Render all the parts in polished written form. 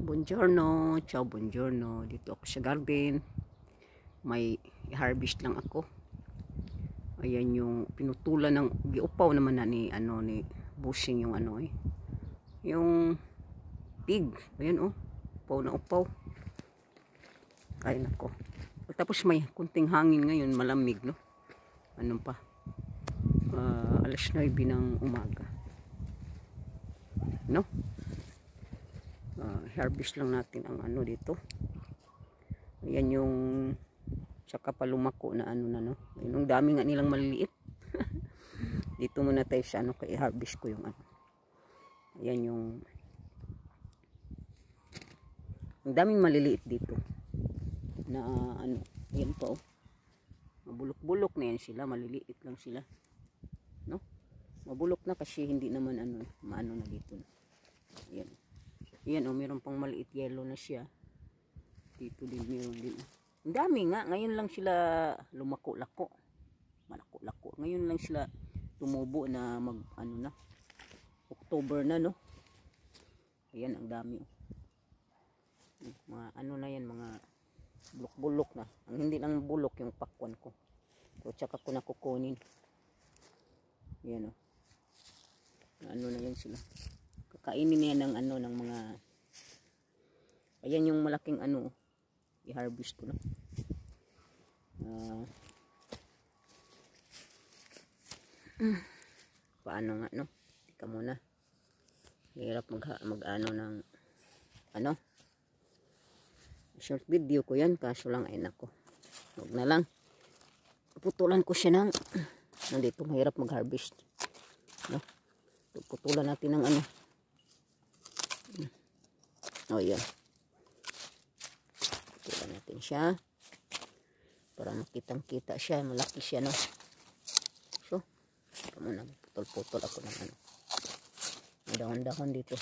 Buongiorno, ciao buongiorno. Dito ako sa garden. May harvest lang ako. Ayan yung pinutulan ng giupaw naman na ni busing yung yung pig. Ayan upaw na upaw. Kain ako. Tapos may kunting hangin ngayon, malamig no. Ano pa? Alas 9 ng umaga. No? Harvest lang natin ang dito. Ayan yung tsaka pa lumako na no. Yung dami nga nilang maliliit. Dito muna tayo sa kay harvest ko yung Ayan yung daming maliliit dito. Na ayan pa mabulok-bulok na yan sila, maliliit lang sila. No? Mabulok na kasi hindi naman maano na dito. Ayan. Ayan meron pang maliit yellow na siya. Dito din meron din. Ang dami nga, ngayon lang sila lumako-lako. Malako-lako. Ngayon lang sila tumubo na na. October na no. Ayan ang dami. Mga na yan, mga bulok-bulok na. Ang hindi lang bulok yung pakwan ko. So tsaka ko na kukunin. Ayan na yan sila. Kakainin niya ng ng mga ayan yung malaking i-harvest ko na. Paano nga no? Tika muna. Hirap ng short video ko yan, kaso lang ay nako. Huwag na lang. Putulan ko siya ng nandito mahirap mag-harvest. No? Putulan natin ng yan. Putulan natin siya para makitang-kita siya, malaki siya no. So, muna putol-putol ako ng may dahon-dahon dito.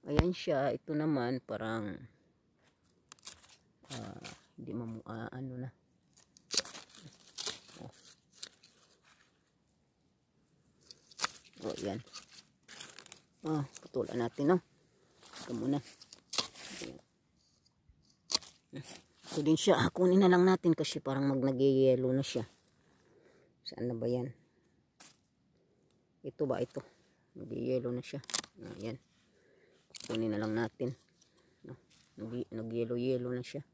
Ayan siya, ito naman parang hindi na. Yan. Putulan natin no. Ito muna. Ito din siya. Kunin na lang natin kasi parang nag-yellow na siya. Saan na ba yan? Ito ba ito? Nag-yellow na siya. Ayan. Kunin na lang natin. No? Nag-yellow na siya.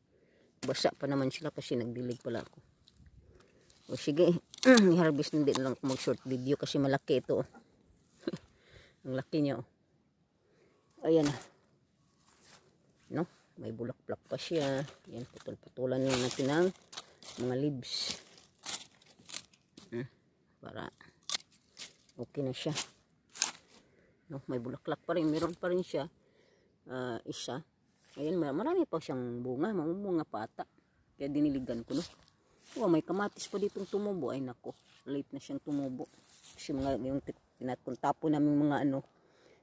Basa pa naman sila kasi nagdilig pala ako. O sige. I-harvest na din lang mag-short video kasi malaki ito. Ang laki niya Ayan na. No? May bulak-bulak pa siya. Ayan, putol-putulan natin ng mga leaves. Para okay na siya. No? May bulaklak pa rin. Meron pa rin siya. Isa. Ayan, marami pa siyang bunga. Mamumunga pa ata. Kaya diniligan ko, no? May kamatis pa ditong tumubo. Ay, nako. Late na siyang tumubo. Kasi yung tapo namin mga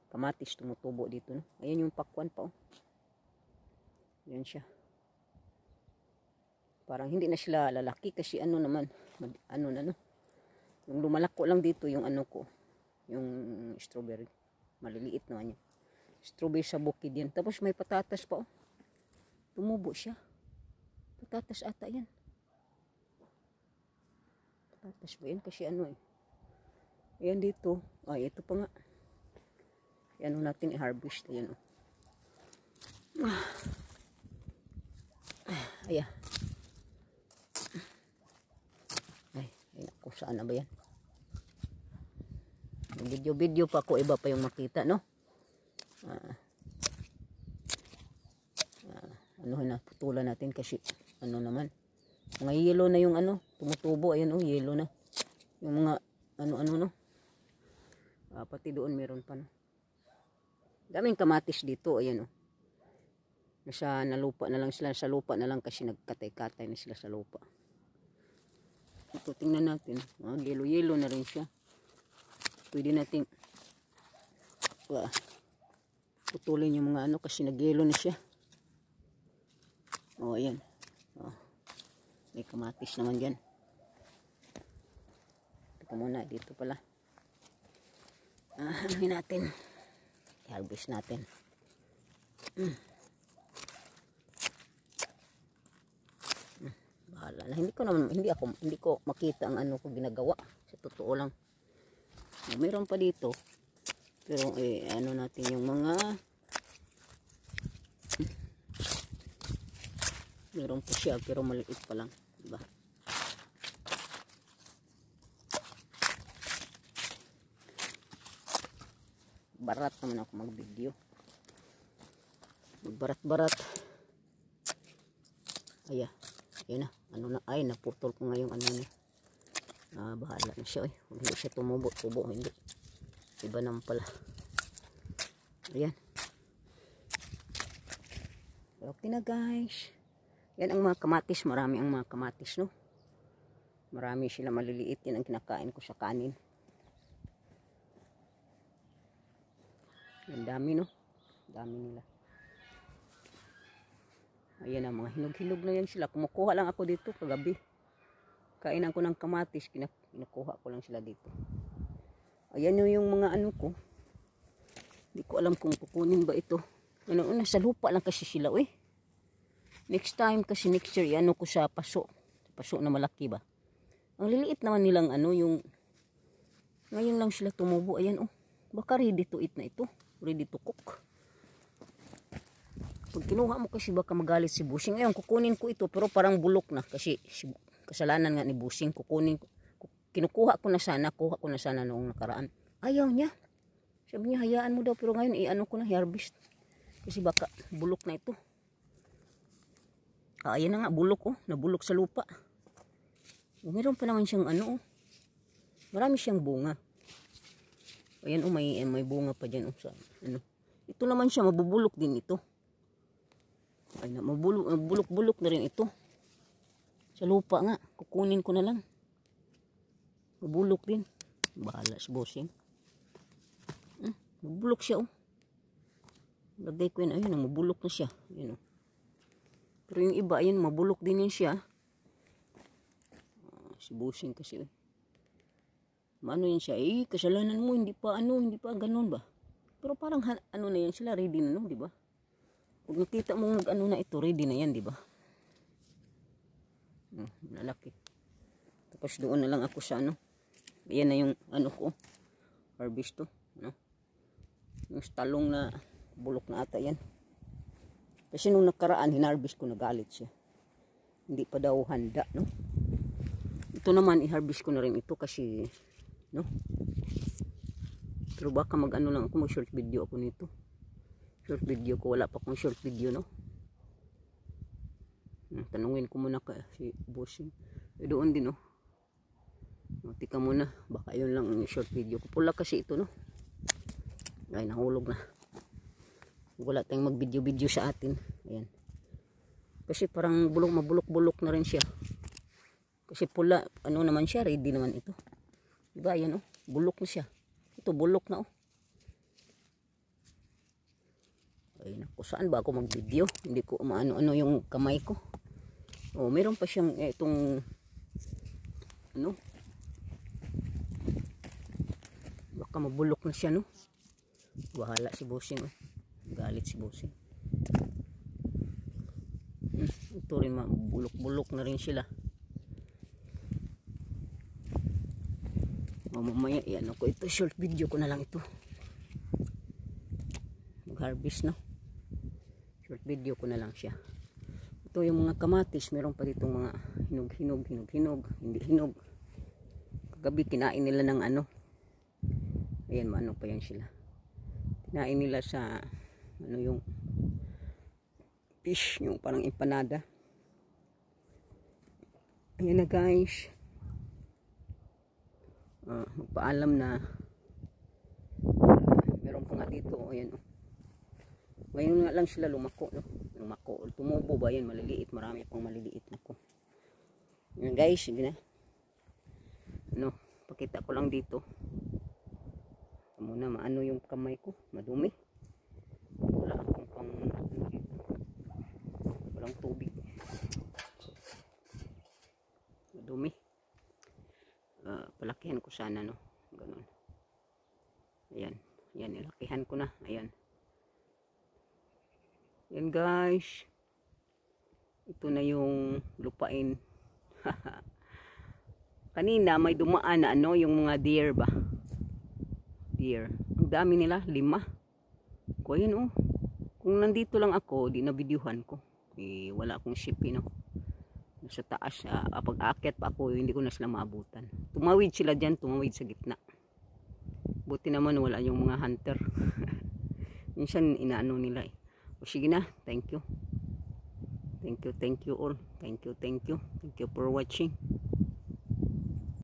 kamatis tumutubo dito, no? Ayan yung pakwan pa, Ayan siya. Parang hindi na sila lalaki kasi naman, yung lumalako lang dito yung ko, yung strawberry. Maliliit naman yun. Strawberry sa bukid yan. Tapos may patatas pa, tumubo siya. Patatas ata yan. Patatas ba yan? Kasi ayan dito. Ay, ito pa nga. Yan natin i-harvest. Ayan Ayan. Ay ako, saan na ba yan? Video pa ako, iba pa yung makita, no? Putulan natin kasi naman. Mga yellow na yung tumutubo. Ayan yellow na. Yung mga no? Pati doon meron pa, no? Daming kamatis dito, ayan nalupa na lang sila, sa lupa na lang kasi nagkatay-katay na sila sa lupa. Ito, tingnan natin. Yellow na rin siya. Pwede nating putulin yung mga kasi nag-yellow na siya. Ayan. May kamatis naman dyan. Ito muna, dito pala. Anuhin natin. harvest natin. Bahala na. Hindi ko makita ang ano ko ginagawa. Sa totoo lang. Meron pa dito. Pero ano natin yung mga meron pa siya pero maliit pa lang, diba? Barat naman ako mag-video. Magbarat-barat. Ayan na. Ano na, ay naputol ko ngayong ano niya. Bahala na siya. Hindi siya tumubo, hindi. Iba naman pala. Ayan. Okay na guys. Yan ang mga kamatis. Marami ang mga kamatis, no? Marami sila maliliit. Yan ang kinakain ko sa kanin. Ang dami, no? Dami nila. Ayan ang mga hinog-hinog na yan sila. Kumukuha lang ako dito kagabi. Kainan ko ng kamatis. Kinukuha ko lang sila dito. Ayan yung mga ano ko. Hindi ko alam kung kukunin ba ito. Una sa lupa lang kasi sila, Next time kasi next year, ano ko sa paso. Paso na malaki ba. Ang liliit naman nilang ano, yung ngayon lang sila tumubo. Ayan, baka ready to eat na ito. Ready to cook. Pag kinuha mo kasi baka magalit si Busing. Ngayon, kukunin ko ito pero parang bulok na. Kasi kasalanan nga ni Busing. Kinukuha ko na sana. Kuha ko na sana noong nakaraan. Ayaw niya. Sabi niya, hayaan mo daw. Pero ngayon, ano ko na, harvest. Kasi baka bulok na ito. Ayan na nga, bulok, nabulok sa lupa. Meron pa naman siyang ano, marami siyang bunga. Ayan, may bunga pa dyan, sa ano. Ito naman siya, mabubulok din ito. Ay na, mabulok-bulok na rin ito. Sa lupa nga, kukunin ko na lang. Mabulok din. Bahala si Bossing. Mabulok siya, Lagay ko yun, ayun, mabulok na siya. Ayun, Pero yung iba, ayun, mabulok din yun siya. Si Bossing kasi, Maano yun siya, kasalanan mo, hindi pa ganun ba? Pero parang, ano na yan sila, ready na, no, di ba? Pag nakita mo ano na ito, ready na yan, di ba? Lalaki. Tapos doon na lang ako sa ano. Ayan na yung ano ko. Harvest to. Yung talong na bulok na ata yan. Kasi nung nakaraan, hinarvest ko, nagalit siya. Hindi pa daw handa, no? Ito naman, i-harvest ko na rin ito kasi, no? Pero baka mag-ano lang ako, mag-short video ako nito. Short video ko, wala pa akong short video, no? Tanungin ko muna si Bossing. Doon din, no? Tika muna, baka yun lang ang short video ko. Pula kasi ito, no? Ay, nahulog na. Wala tayong mag-video-video sa atin. Ayan. Kasi parang mabulok-bulok na rin siya. Kasi pula, ano naman siya, ready naman ito. Diba, ayan, bulok na siya. Ito, bulok na, Ay, naku, saan ba ako mag-video? Hindi ko maano-ano yung kamay ko. Meron pa siyang itong ano? Baka mabulok na siya, no? Bahala si Bossing, Galit si Bossing. Ito rin, mabulok-bulok na rin sila. Mamaya, yan ako. Ito, short video ko na lang ito. Mag-harvest, no? Short video ko na lang siya. Ito yung mga kamatis, meron pa dito mga hinog, hindi hinog. Kagabi kinain nila ng ano. Ayan, maano pa yan sila. Kinain nila sa ano yung fish, yung parang empanada. Ayan na guys. Magpaalam na. Meron pa nga dito, ayan, Ngayon nga lang sila lumako, no? Lumako. Tumubo ba yan? Maliliit. Marami pang maliliit na ko. Yan guys, sige na. Pakita ko lang dito. Muna, maano yung kamay ko. Madumi. Wala akong pang walang tubig. Madumi. Palakihan ko sana, no? Ganun. Ayan. Ayan, ilakihan ko na. Ayan. Yan guys. Ito na yung lupain. Kanina may dumaan na ano, yung mga deer ba? Deer. Ang dami nila, 5. Ko yun oh. Kung nandito lang ako, di na videohan ko. Eh, wala akong ship, no. Sa taas, pag aakyat pa ako, hindi ko na sila maabutan. Tumawid sila dyan, tumawid sa gitna. Buti naman wala yung mga hunter. Minsan inaano nila eh. O sige na, thank you. Thank you all. Thank you for watching.